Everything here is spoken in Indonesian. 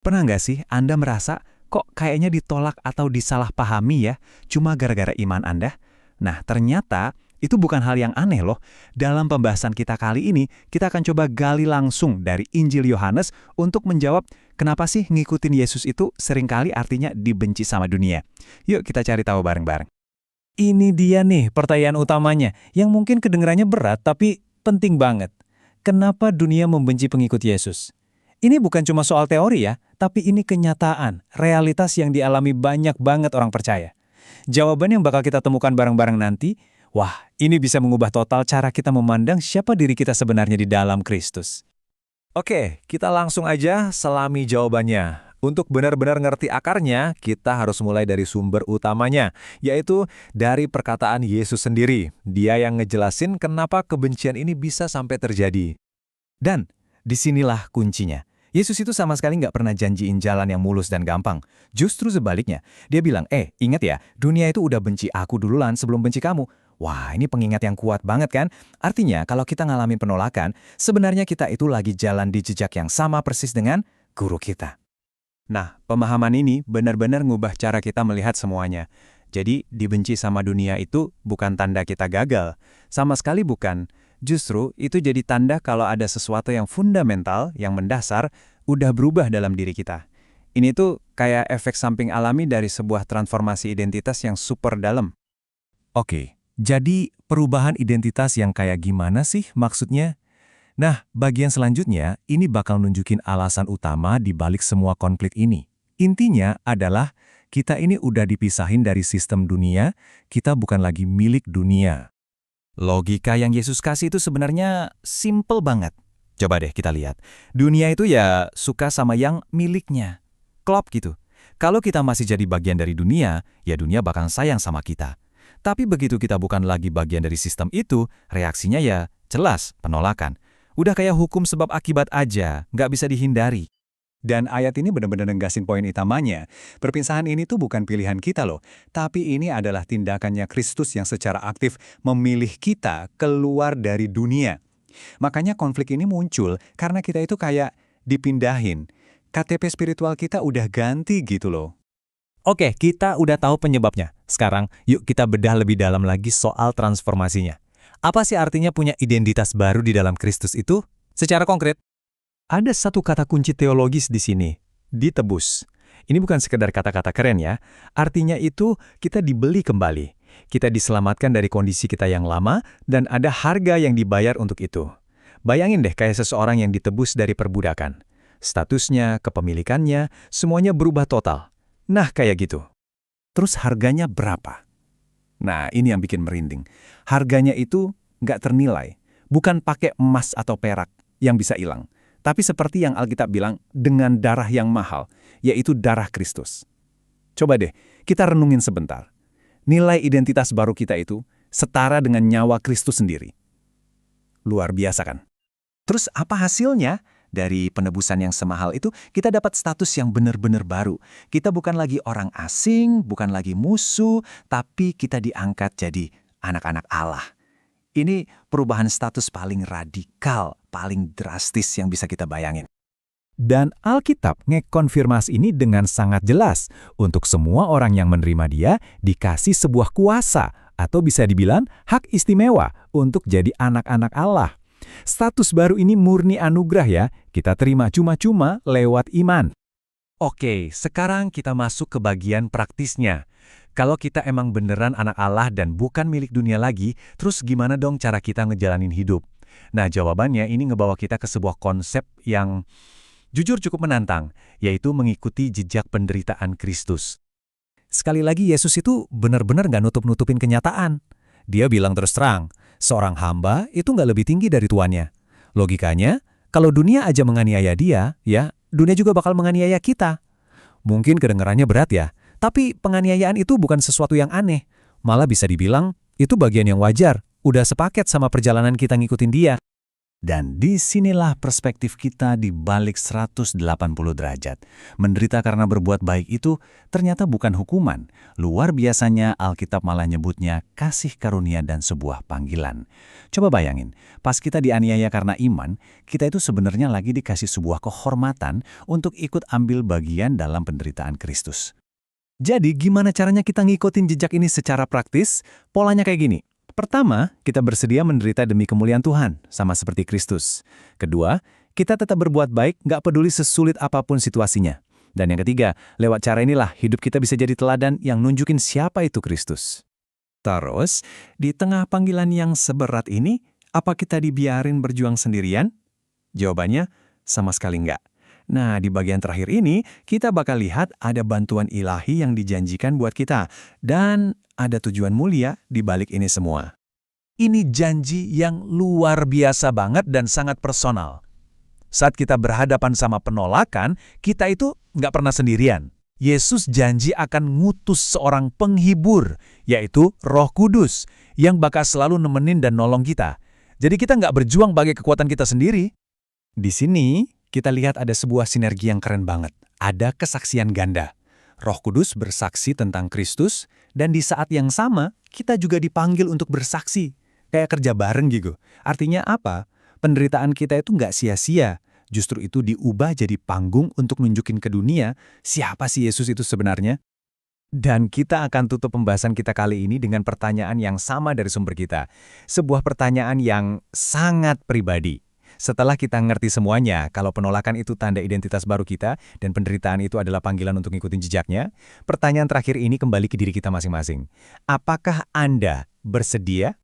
Pernah nggak sih Anda merasa, kok kayaknya ditolak atau disalahpahami ya, cuma gara-gara iman Anda? Nah, ternyata itu bukan hal yang aneh loh. Dalam pembahasan kita kali ini, kita akan coba gali langsung dari Injil Yohanes untuk menjawab kenapa sih ngikutin Yesus itu seringkali artinya dibenci sama dunia. Yuk kita cari tahu bareng-bareng. Ini dia nih pertanyaan utamanya, yang mungkin kedengarannya berat tapi penting banget. Kenapa dunia membenci pengikut Yesus? Ini bukan cuma soal teori ya, tapi ini kenyataan, realitas yang dialami banyak banget orang percaya. Jawaban yang bakal kita temukan bareng-bareng nanti, wah, ini bisa mengubah total cara kita memandang siapa diri kita sebenarnya di dalam Kristus. Oke, kita langsung aja selami jawabannya. Untuk benar-benar ngerti akarnya, kita harus mulai dari sumber utamanya, yaitu dari perkataan Yesus sendiri. Dia yang ngejelasin kenapa kebencian ini bisa sampai terjadi. Dan disinilah kuncinya. Yesus itu sama sekali nggak pernah janjiin jalan yang mulus dan gampang. Justru sebaliknya, dia bilang, ingat ya, dunia itu udah benci aku duluan sebelum benci kamu. Wah, ini pengingat yang kuat banget kan? Artinya, kalau kita ngalamin penolakan, sebenarnya kita itu lagi jalan di jejak yang sama persis dengan guru kita. Nah, pemahaman ini benar-benar ngubah cara kita melihat semuanya. Jadi, dibenci sama dunia itu bukan tanda kita gagal. Sama sekali bukan. Justru, itu jadi tanda kalau ada sesuatu yang fundamental, yang mendasar, udah berubah dalam diri kita. Ini tuh kayak efek samping alami dari sebuah transformasi identitas yang super dalam. Oke, jadi perubahan identitas yang kayak gimana sih maksudnya? Nah, bagian selanjutnya ini bakal nunjukin alasan utama di balik semua konflik ini. Intinya adalah kita ini udah dipisahin dari sistem dunia, kita bukan lagi milik dunia. Logika yang Yesus kasih itu sebenarnya simple banget. Coba deh kita lihat. Dunia itu ya suka sama yang miliknya. Klop gitu. Kalau kita masih jadi bagian dari dunia, ya dunia bakal sayang sama kita. Tapi begitu kita bukan lagi bagian dari sistem itu, reaksinya ya jelas penolakan. Udah kayak hukum sebab akibat aja, nggak bisa dihindari. Dan ayat ini benar-benar negasin poin utamanya. Perpisahan ini tuh bukan pilihan kita loh, tapi ini adalah tindakannya Kristus yang secara aktif memilih kita keluar dari dunia. Makanya konflik ini muncul karena kita itu kayak dipindahin. KTP spiritual kita udah ganti gitu loh. Oke, kita udah tahu penyebabnya. Sekarang, yuk kita bedah lebih dalam lagi soal transformasinya. Apa sih artinya punya identitas baru di dalam Kristus itu? Secara konkret, ada satu kata kunci teologis di sini, ditebus. Ini bukan sekedar kata-kata keren ya. Artinya itu kita dibeli kembali. Kita diselamatkan dari kondisi kita yang lama dan ada harga yang dibayar untuk itu. Bayangin deh kayak seseorang yang ditebus dari perbudakan. Statusnya, kepemilikannya, semuanya berubah total. Nah, kayak gitu. Terus harganya berapa? Nah, ini yang bikin merinding. Harganya itu nggak ternilai. Bukan pakai emas atau perak yang bisa hilang. Tapi seperti yang Alkitab bilang, dengan darah yang mahal, yaitu darah Kristus. Coba deh, kita renungin sebentar. Nilai identitas baru kita itu setara dengan nyawa Kristus sendiri. Luar biasa kan? Terus apa hasilnya? Dari penebusan yang semahal itu, kita dapat status yang benar-benar baru. Kita bukan lagi orang asing, bukan lagi musuh, tapi kita diangkat jadi anak-anak Allah. Ini perubahan status paling radikal, paling drastis yang bisa kita bayangin. Dan Alkitab ngekonfirmasi ini dengan sangat jelas. Untuk semua orang yang menerima dia, dikasih sebuah kuasa, atau bisa dibilang hak istimewa untuk jadi anak-anak Allah. Status baru ini murni anugerah ya, kita terima cuma-cuma lewat iman. Oke, sekarang kita masuk ke bagian praktisnya. Kalau kita emang beneran anak Allah dan bukan milik dunia lagi, terus gimana dong cara kita ngejalanin hidup? Nah, jawabannya ini ngebawa kita ke sebuah konsep yang jujur cukup menantang, yaitu mengikuti jejak penderitaan Kristus. Sekali lagi, Yesus itu benar-benar nggak nutup-nutupin kenyataan. Dia bilang terus terang, seorang hamba itu nggak lebih tinggi dari tuannya. Logikanya, kalau dunia aja menganiaya dia, ya, dunia juga bakal menganiaya kita. Mungkin kedengarannya berat ya, tapi penganiayaan itu bukan sesuatu yang aneh. Malah bisa dibilang, itu bagian yang wajar, udah sepaket sama perjalanan kita ngikutin dia. Dan disinilah perspektif kita di balik 180 derajat. Menderita karena berbuat baik itu ternyata bukan hukuman. Luar biasanya Alkitab malah nyebutnya kasih karunia dan sebuah panggilan. Coba bayangin, pas kita dianiaya karena iman, kita itu sebenarnya lagi dikasih sebuah kehormatan untuk ikut ambil bagian dalam penderitaan Kristus. Jadi gimana caranya kita ngikutin jejak ini secara praktis? Polanya kayak gini. Pertama, kita bersedia menderita demi kemuliaan Tuhan, sama seperti Kristus. Kedua, kita tetap berbuat baik, nggak peduli sesulit apapun situasinya. Dan yang ketiga, lewat cara inilah hidup kita bisa jadi teladan yang nunjukin siapa itu Kristus. Terus, di tengah panggilan yang seberat ini, apa kita dibiarin berjuang sendirian? Jawabannya, sama sekali enggak. Nah, di bagian terakhir ini, kita bakal lihat ada bantuan ilahi yang dijanjikan buat kita. Dan ada tujuan mulia di balik ini semua. Ini janji yang luar biasa banget dan sangat personal. Saat kita berhadapan sama penolakan, kita itu nggak pernah sendirian. Yesus janji akan ngutus seorang penghibur, yaitu Roh Kudus, yang bakal selalu nemenin dan nolong kita. Jadi kita nggak berjuang bagi kekuatan kita sendiri. Di sini, kita lihat ada sebuah sinergi yang keren banget. Ada kesaksian ganda. Roh Kudus bersaksi tentang Kristus, dan di saat yang sama, kita juga dipanggil untuk bersaksi. Kayak kerja bareng gitu. Artinya apa? Penderitaan kita itu nggak sia-sia. Justru itu diubah jadi panggung untuk nunjukin ke dunia siapa sih Yesus itu sebenarnya. Dan kita akan tutup pembahasan kita kali ini dengan pertanyaan yang sama dari sumber kita. Sebuah pertanyaan yang sangat pribadi. Setelah kita ngerti semuanya, kalau penolakan itu tanda identitas baru kita, dan penderitaan itu adalah panggilan untuk ngikutin jejaknya, pertanyaan terakhir ini kembali ke diri kita masing-masing. Apakah Anda bersedia